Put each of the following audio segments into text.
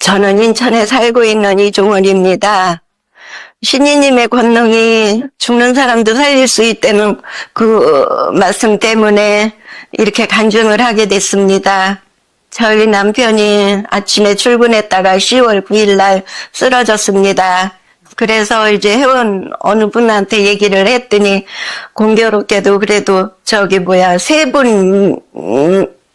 저는 인천에 살고 있는 이종원입니다. 신이님의 권능이 죽는 사람도 살릴 수 있다는 그 말씀 때문에 이렇게 간증을 하게 됐습니다. 저희 남편이 아침에 출근했다가 10월 9일 날 쓰러졌습니다. 그래서 이제 회원 어느 분한테 얘기를 했더니 공교롭게도 그래도 세 분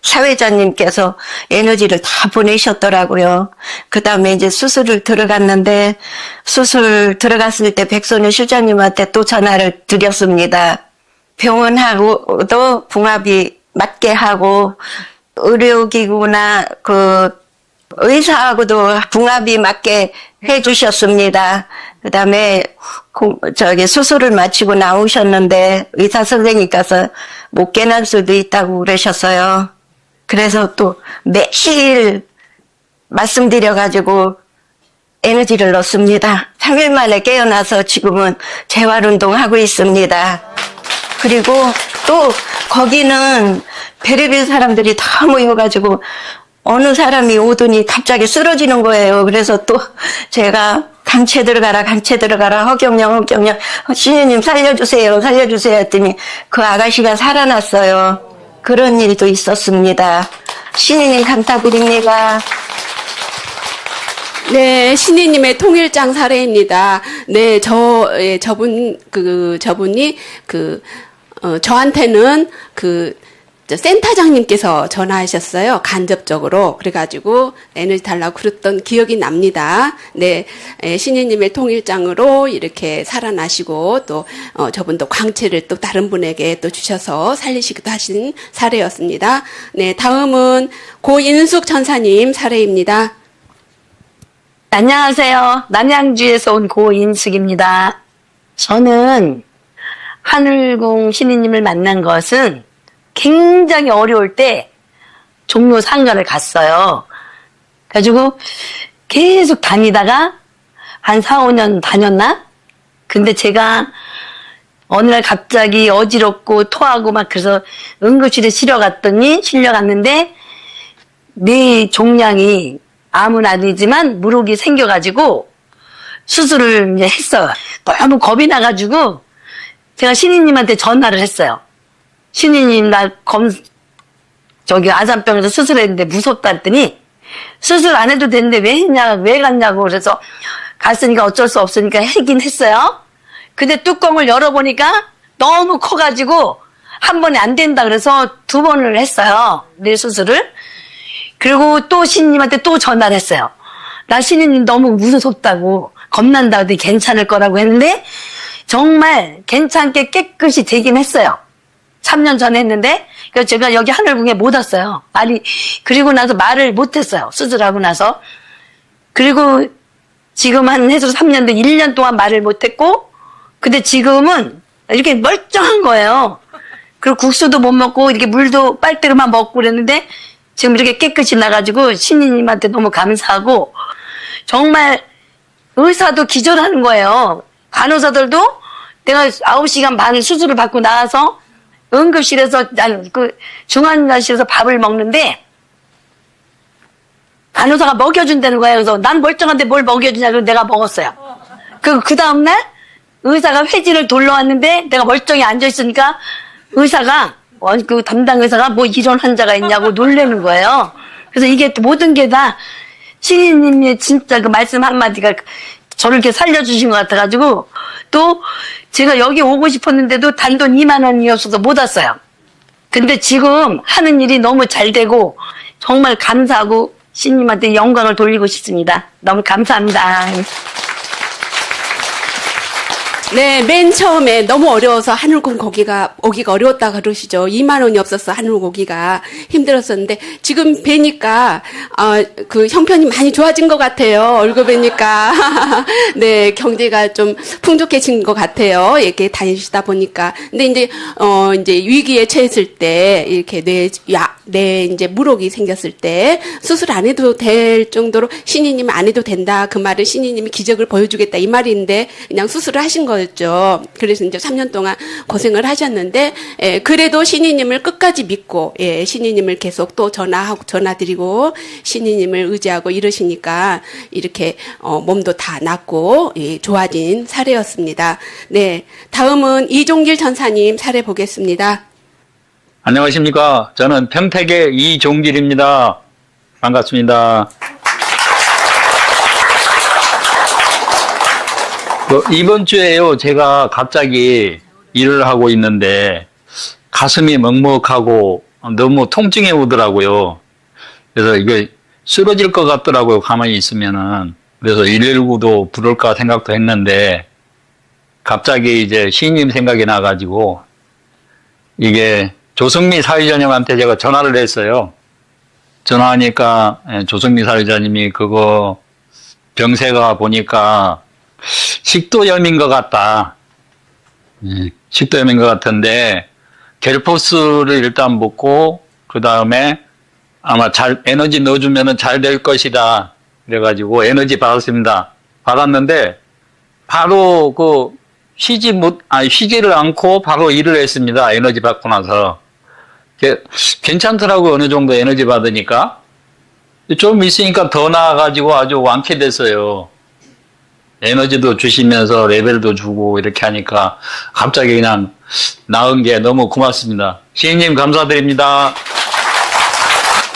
사회자님께서 에너지를 다 보내셨더라고요. 그 다음에 이제 수술을 들어갔는데 수술 들어갔을 때 백선우 실장님한테 또 전화를 드렸습니다. 병원하고도 궁합이 맞게 하고 의료기구나 의사하고도 궁합이 맞게 해주셨습니다. 그 다음에 수술을 마치고 나오셨는데 의사 선생님께서 못 깨날 수도 있다고 그러셨어요. 그래서 또 매일 말씀드려가지고 에너지를 넣습니다. 3일 만에 깨어나서 지금은 재활운동하고 있습니다. 그리고 또 거기는 별의별 사람들이 다 모여가지고 어느 사람이 오더니 갑자기 쓰러지는 거예요. 그래서 또 제가 강체 들어가라 허경영 신우님 살려주세요 했더니 그 아가씨가 살아났어요. 그런 일도 있었습니다. 신우님 감사드립니다. 네, 신이님의 통일장 사례입니다. 네, 저분이 저한테는 센터장님께서 전화하셨어요. 간접적으로. 그래가지고 에너지 달라고 그랬던 기억이 납니다. 네, 신이님의 통일장으로 이렇게 살아나시고 또 저분도 광채를 또 다른 분에게 또 주셔서 살리시기도 하신 사례였습니다. 네, 다음은 고인숙 천사님 사례입니다. 안녕하세요. 남양주에서 온 고인숙입니다. 저는 하늘궁 신이님을 만난 것은 굉장히 어려울 때 종로 상가를 갔어요. 그래가지고 계속 다니다가 한 4, 5년 다녔나? 근데 제가 어느 날 갑자기 어지럽고 토하고 막 그래서 응급실에 실려갔는데 뇌 종양이 암은 아니지만 무록이 생겨가지고 수술을 이제 했어요. 너무 겁이 나가지고 제가 신이님한테 전화를 했어요. 신이님, 아산병에서 수술했는데 무섭다 했더니, 수술 안 해도 되는데 왜 갔냐고. 그래서 갔으니까 어쩔 수 없으니까 하긴 했어요. 근데 뚜껑을 열어보니까 너무 커가지고, 한 번에 안 된다 그래서 2번을 했어요. 뇌 수술을. 그리고 또 신이님한테 또 전화를 했어요. 나 신이님 너무 무섭다고, 겁난다 하더니 괜찮을 거라고 했는데, 정말 괜찮게 깨끗이 되긴 했어요. 3년 전에 했는데, 그래서 제가 여기 하늘궁에 못 왔어요. 그리고 나서 말을 못 했어요. 수술하고 나서. 그리고 지금 해서 3년 된 1년 동안 말을 못 했고, 근데 지금은 이렇게 멀쩡한 거예요. 그리고 국수도 못 먹고, 이렇게 물도 빨대로만 먹고 그랬는데, 지금 이렇게 깨끗이 나가지고, 신이님한테 너무 감사하고, 정말 의사도 기절하는 거예요. 간호사들도 내가 9시간 반 수술을 받고 나와서, 응급실에서, 중환자실에서 밥을 먹는데, 간호사가 먹여준다는 거예요. 그래서 난 멀쩡한데 뭘 먹여주냐고 내가 먹었어요. 그 다음날 의사가 회진을 돌려왔는데 내가 멀쩡히 앉아있으니까 의사가, 담당 의사가 뭐 이런 환자가 있냐고 놀라는 거예요. 그래서 이게 모든 게 다 신이님의 진짜 그 말씀 한마디가 저를 이렇게 살려주신 것 같아가지고, 또 제가 여기 오고 싶었는데도 단돈 2만 원이었어서 못 왔어요. 근데 지금 하는 일이 너무 잘 되고 정말 감사하고 신님한테 영광을 돌리고 싶습니다. 너무 감사합니다. 네, 맨 처음에 너무 어려워서 하늘궁 오기가 어려웠다 그러시죠. 2만 원이 없어서 하늘궁 오기가 힘들었었는데, 지금 뵈니까, 형편이 많이 좋아진 것 같아요. 얼굴 뵈니까. 네, 경제가 좀 풍족해진 것 같아요. 이렇게 다니시다 보니까. 근데 이제 위기에 처했을 때, 이렇게 이제 무록이 생겼을 때, 수술 안 해도 될 정도로 신이님 안 해도 된다. 그 말은 신이님이 기적을 보여주겠다. 이 말인데, 그냥 수술을 하신 거예요. 없었죠. 그래서 이제 3년 동안 고생을 하셨는데, 그래도 신이님을 끝까지 믿고, 신이님을 계속 또 전화드리고, 신이님을 의지하고 이러시니까, 이렇게, 몸도 다 낫고, 좋아진 사례였습니다. 네. 다음은 이종길 전사님 사례 보겠습니다. 안녕하십니까. 저는 평택의 이종길입니다. 반갑습니다. 이번 주에요, 제가 갑자기 일을 하고 있는데 가슴이 먹먹하고 너무 통증이 오더라고요. 그래서 이게 쓰러질 것 같더라고요, 가만히 있으면은. 그래서 119도 부를까 생각도 했는데 갑자기 이제 시인님 생각이 나가지고 이게 조성미 사회자님한테 제가 전화를 했어요. 전화하니까 조성미 사회자님이 그거 병세가 보니까 식도염인 것 같다. 식도염인 것 같은데 겔포스를 일단 먹고 그 다음에 아마 에너지 넣어주면은 잘 될 것이다. 그래가지고 에너지 받았습니다. 받았는데 바로 쉬지를 않고 바로 일을 했습니다. 에너지 받고 나서. 괜찮더라고요. 어느 정도 에너지 받으니까. 좀 있으니까 더 나아가지고 아주 완쾌됐어요. 에너지도 주시면서 레벨도 주고 이렇게 하니까 갑자기 그냥 나은 게 너무 고맙습니다. 시인님 감사드립니다.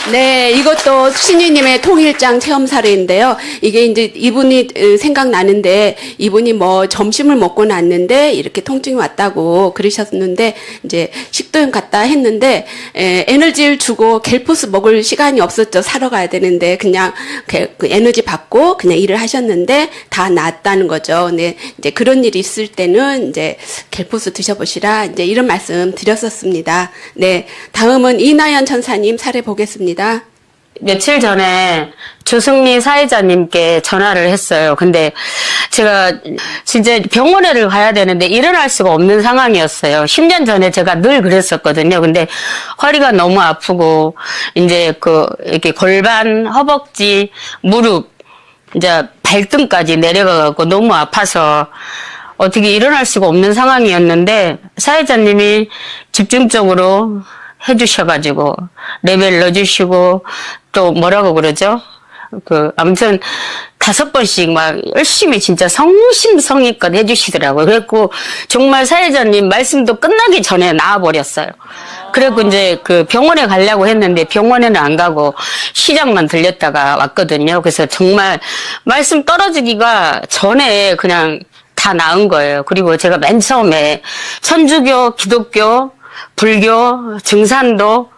네, 이것도 신유님의 통일장 체험 사례인데요. 이게 이제 이분이 생각나는데, 이분이 뭐 점심을 먹고 났는데, 이렇게 통증이 왔다고 그러셨는데, 이제 식도염 갔다 했는데, 에너지를 주고 겔포스 먹을 시간이 없었죠. 사러 가야 되는데, 그냥 그 에너지 받고 그냥 일을 하셨는데, 다 나았다는 거죠. 네, 이제 그런 일이 있을 때는 이제 겔포스 드셔보시라, 이제 이런 말씀 드렸었습니다. 네, 다음은 이나연 전사님 사례 보겠습니다. 며칠 전에 조승미 사회자님께 전화를 했어요. 근데 제가 진짜 병원에를 가야 되는데 일어날 수가 없는 상황이었어요. 10년 전에 제가 늘 그랬었거든요. 근데 허리가 너무 아프고 이제 이렇게 골반, 허벅지, 무릎, 이제 발등까지 내려가갖고 너무 아파서 어떻게 일어날 수가 없는 상황이었는데 사회자님이 집중적으로 해주셔가지고 레벨 넣어주시고 또 뭐라고 그러죠? 아무튼 5번씩 막 열심히 진짜 성심성의껏 해주시더라고요. 그래갖고 정말 사회자님 말씀도 끝나기 전에 나와버렸어요. 그래갖고 이제 병원에 가려고 했는데 병원에는 안 가고 시장만 들렸다가 왔거든요. 그래서 정말 말씀 떨어지기가 전에 그냥 다 나은 거예요. 그리고 제가 맨 처음에 천주교, 기독교, 불교, 증산도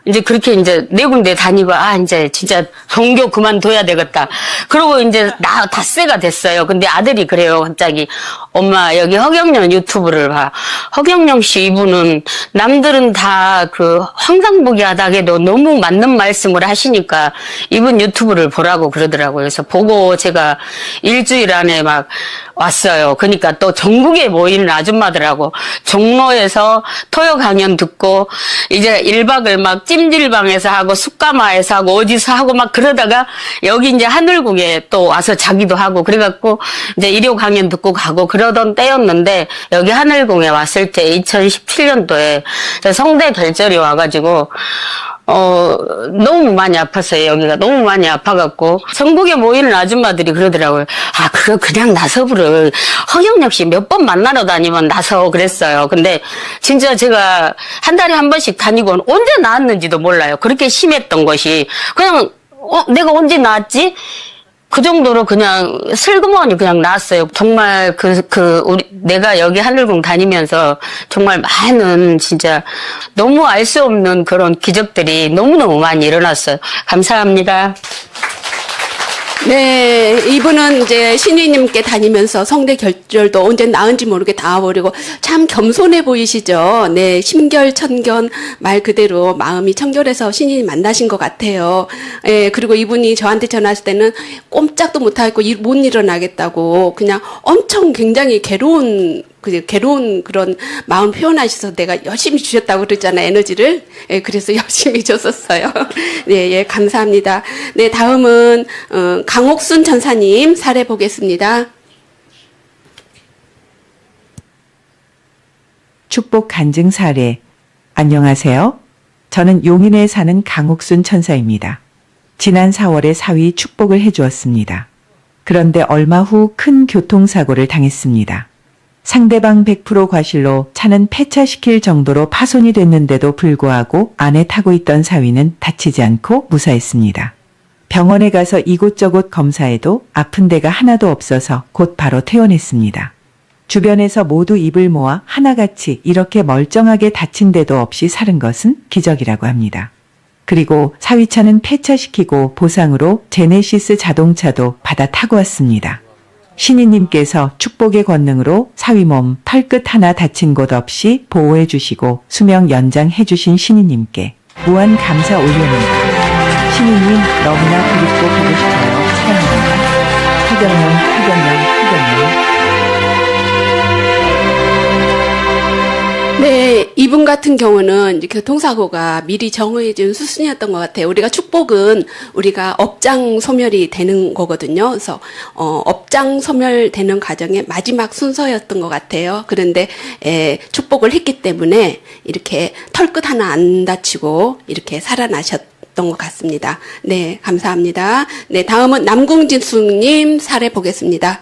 이제 그렇게 이제 4군데 다니고 이제 진짜 종교 그만둬야 되겠다. 그러고 이제 나 닷새가 됐어요. 근데 아들이 그래요. 갑자기 엄마 여기 허경영 유튜브를 봐. 허경영 씨 이분은 남들은 다 황상복이 하다해도 너무 맞는 말씀을 하시니까 이분 유튜브를 보라고 그러더라고요. 그래서 보고 제가 일주일 안에 막 왔어요. 그러니까 또 전국에 모이는 아줌마들하고 종로에서 토요 강연 듣고 이제 1박을 막 찜질방에서 하고 숯가마에서 하고 어디서 하고 막 그러다가 여기 이제 하늘궁에 또 와서 자기도 하고 그래갖고 이제 일요 강연 듣고 가고 그러던 때였는데 여기 하늘궁에 왔을 때 2017년도에 성대 결절이 와가지고 너무 많이 아팠어요. 여기가 너무 많이 아파갖고 전국에 모이는 아줌마들이 그러더라고요. 그냥 나서부를 허경영 씨 몇 번 만나러 다니면 나서 그랬어요. 근데 진짜 제가 한 달에 한 번씩 다니고 언제 나았는지도 몰라요. 그렇게 심했던 것이 그냥 내가 언제 나았지? 그 정도로 그냥 슬그머니 그냥 나왔어요. 정말 내가 여기 하늘궁 다니면서 정말 많은 진짜 너무 알 수 없는 그런 기적들이 너무너무 많이 일어났어요. 감사합니다. 네, 이분은 이제 신우님께 다니면서 성대 결절도 언제 나은지 모르게 나와버리고 참 겸손해 보이시죠? 네, 심결천견 말 그대로 마음이 청결해서 신우님 만나신 것 같아요. 예, 그리고 이분이 저한테 전화했을 때는 꼼짝도 못하고 못 일어나겠다고 그냥 엄청 굉장히 괴로운 그런 마음 표현하셔서 내가 열심히 주셨다고 그랬잖아요, 에너지를. 예, 그래서 열심히 줬었어요. 네, 예, 감사합니다. 네, 다음은, 강옥순 전사님 사례 보겠습니다. 축복 간증 사례. 안녕하세요. 저는 용인에 사는 강옥순 천사입니다. 지난 4월에 사위 축복을 해주었습니다. 그런데 얼마 후 큰 교통사고를 당했습니다. 상대방 100% 과실로 차는 폐차시킬 정도로 파손이 됐는데도 불구하고 안에 타고 있던 사위는 다치지 않고 무사했습니다. 병원에 가서 이곳저곳 검사해도 아픈 데가 하나도 없어서 곧 바로 퇴원했습니다. 주변에서 모두 입을 모아 하나같이 이렇게 멀쩡하게 다친 데도 없이 살은 것은 기적이라고 합니다. 그리고 사위차는 폐차시키고 보상으로 제네시스 자동차도 받아 타고 왔습니다. 신이님께서 축복의 권능으로 사위 몸 털끝 하나 다친 곳 없이 보호해 주시고 수명 연장해 주신 신이님께 무한 감사 올려옵니다. 신이님 너무나 그립고 보고 싶어요. 사랑합니다. 허경영. 네, 이분 같은 경우는 이제 교통사고가 미리 정해진 수순이었던 것 같아요. 우리가 축복은 우리가 업장 소멸이 되는 거거든요. 그래서 업장 소멸되는 과정의 마지막 순서였던 것 같아요. 그런데 축복을 했기 때문에 이렇게 털끝 하나 안 다치고 이렇게 살아나셨던 것 같습니다. 네, 감사합니다. 네, 다음은 남궁진숙님 사례 보겠습니다.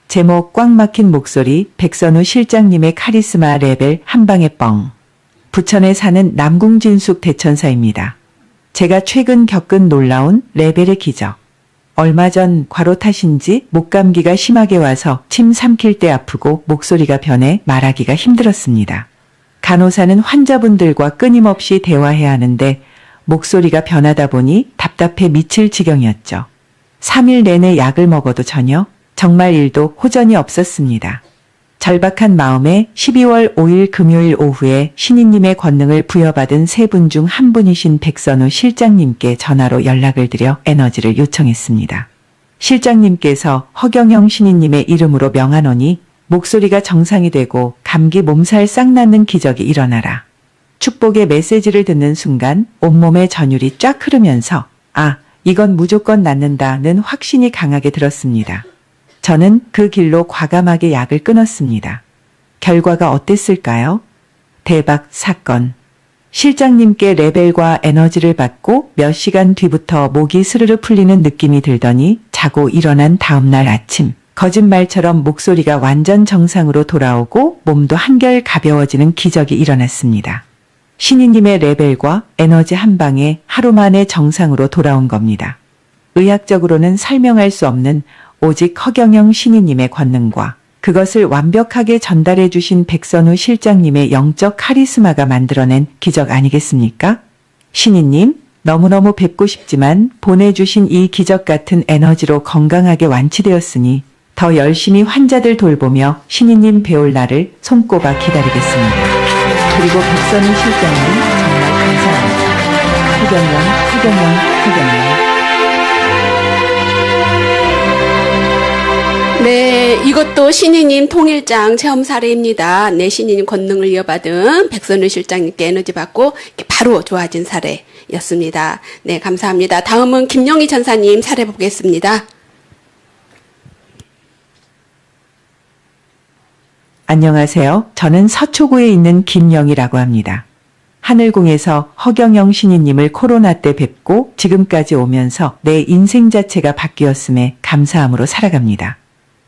제목 꽉 막힌 목소리 백선우 실장님의 카리스마 레벨 한방에 뻥. 부천에 사는 남궁진숙 대천사입니다. 제가 최근 겪은 놀라운 레벨의 기적. 얼마 전 과로 탓인지 목감기가 심하게 와서 침 삼킬 때 아프고 목소리가 변해 말하기가 힘들었습니다. 간호사는 환자분들과 끊임없이 대화해야 하는데 목소리가 변하다 보니 답답해 미칠 지경이었죠. 3일 내내 약을 먹어도 전혀 정말 일도 호전이 없었습니다. 절박한 마음에 12월 5일 금요일 오후에 신이님의 권능을 부여받은 세 분 중 한 분이신 백선우 실장님께 전화로 연락을 드려 에너지를 요청했습니다. 실장님께서 허경영 신이님의 이름으로 명하노니 목소리가 정상이 되고 감기 몸살 싹 낫는 기적이 일어나라. 축복의 메시지를 듣는 순간 온몸에 전율이 쫙 흐르면서 이건 무조건 낫는다는 확신이 강하게 들었습니다. 저는 그 길로 과감하게 약을 끊었습니다. 결과가 어땠을까요? 대박 사건. 실장님께 레벨과 에너지를 받고 몇 시간 뒤부터 목이 스르르 풀리는 느낌이 들더니 자고 일어난 다음날 아침 거짓말처럼 목소리가 완전 정상으로 돌아오고 몸도 한결 가벼워지는 기적이 일어났습니다. 신이님의 레벨과 에너지 한 방에 하루 만에 정상으로 돌아온 겁니다. 의학적으로는 설명할 수 없는 오직 허경영 신이님의 권능과 그것을 완벽하게 전달해 주신 백선우 실장님의 영적 카리스마가 만들어낸 기적 아니겠습니까? 신이님, 너무너무 뵙고 싶지만 보내주신 이 기적 같은 에너지로 건강하게 완치되었으니 더 열심히 환자들 돌보며 신이님 배울 날을 손꼽아 기다리겠습니다. 그리고 백선우 실장님 정말 감사합니다. 허경영. 네, 이것도 신이님 통일장 체험 사례입니다. 네, 신이님 권능을 이어받은 백선우 실장님께 에너지 받고 바로 좋아진 사례였습니다. 네, 감사합니다. 다음은 김영희 전사님 사례 보겠습니다. 안녕하세요. 저는 서초구에 있는 김영희라고 합니다. 하늘궁에서 허경영 신이님을 코로나 때 뵙고 지금까지 오면서 내 인생 자체가 바뀌었음에 감사함으로 살아갑니다.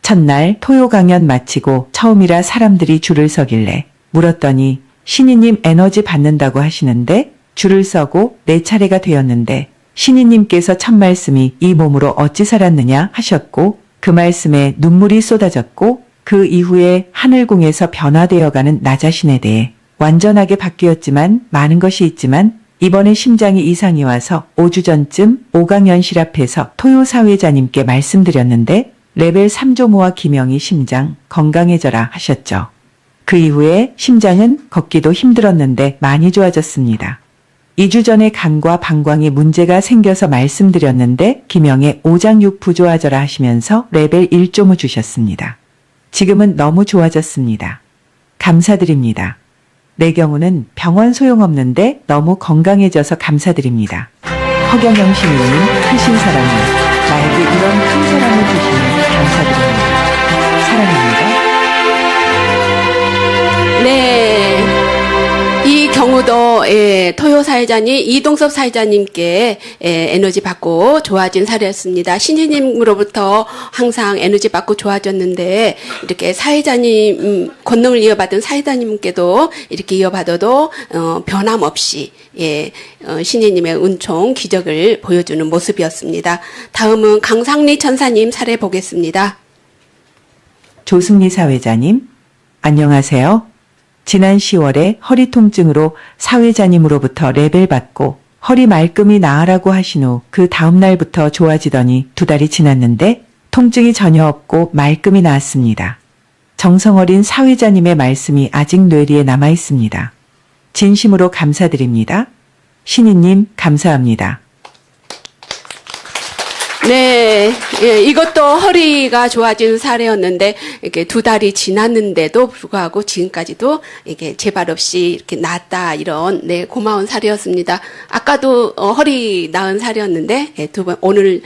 첫날 토요 강연 마치고 처음이라 사람들이 줄을 서길래 물었더니 신이님 에너지 받는다고 하시는데 줄을 서고 내 차례가 되었는데 신이님께서 첫 말씀이 이 몸으로 어찌 살았느냐 하셨고 그 말씀에 눈물이 쏟아졌고 그 이후에 하늘궁에서 변화되어가는 나 자신에 대해 완전하게 바뀌었지만 많은 것이 있지만 이번에 심장이 이상이 와서 5주 전쯤 오강연실 앞에서 토요 사회자님께 말씀드렸는데 레벨 3조모와 김영희 심장 건강해져라 하셨죠. 그 이후에 심장은 걷기도 힘들었는데 많이 좋아졌습니다. 2주 전에 간과 방광이 문제가 생겨서 말씀드렸는데 김영의 오장육 부조화져라 하시면서 레벨 1조모 주셨습니다. 지금은 너무 좋아졌습니다. 감사드립니다. 내 경우는 병원 소용없는데 너무 건강해져서 감사드립니다. 허경영 시민님 크신 사랑을 나에게 이런 큰 사랑을 주시니 감사드립니다. 사랑합니다. 경우도 토요 사회자님 이동섭 사회자님께 에너지 받고 좋아진 사례였습니다. 신지님으로부터 항상 에너지 받고 좋아졌는데 이렇게 사회자님 권능을 이어받은 사회자님께도 이렇게 이어받아도 변함없이 신지님의 은총 기적을 보여주는 모습이었습니다. 다음은 강상리 천사님 사례 보겠습니다. 조승리 사회자님, 안녕하세요. 지난 10월에 허리 통증으로 사회자님으로부터 레벨 받고 허리 말끔히 나으라고 하신 후 그 다음날부터 좋아지더니 2달이 지났는데 통증이 전혀 없고 말끔히 나았습니다. 정성 어린 사회자님의 말씀이 아직 뇌리에 남아 있습니다. 진심으로 감사드립니다. 신이님 감사합니다. 네, 이것도 허리가 좋아진 사례였는데 이렇게 2달이 지났는데도 불구하고 지금까지도 이게 재발 없이 이렇게 나았다 이런 고마운 사례였습니다. 아까도 허리 나은 사례였는데 오늘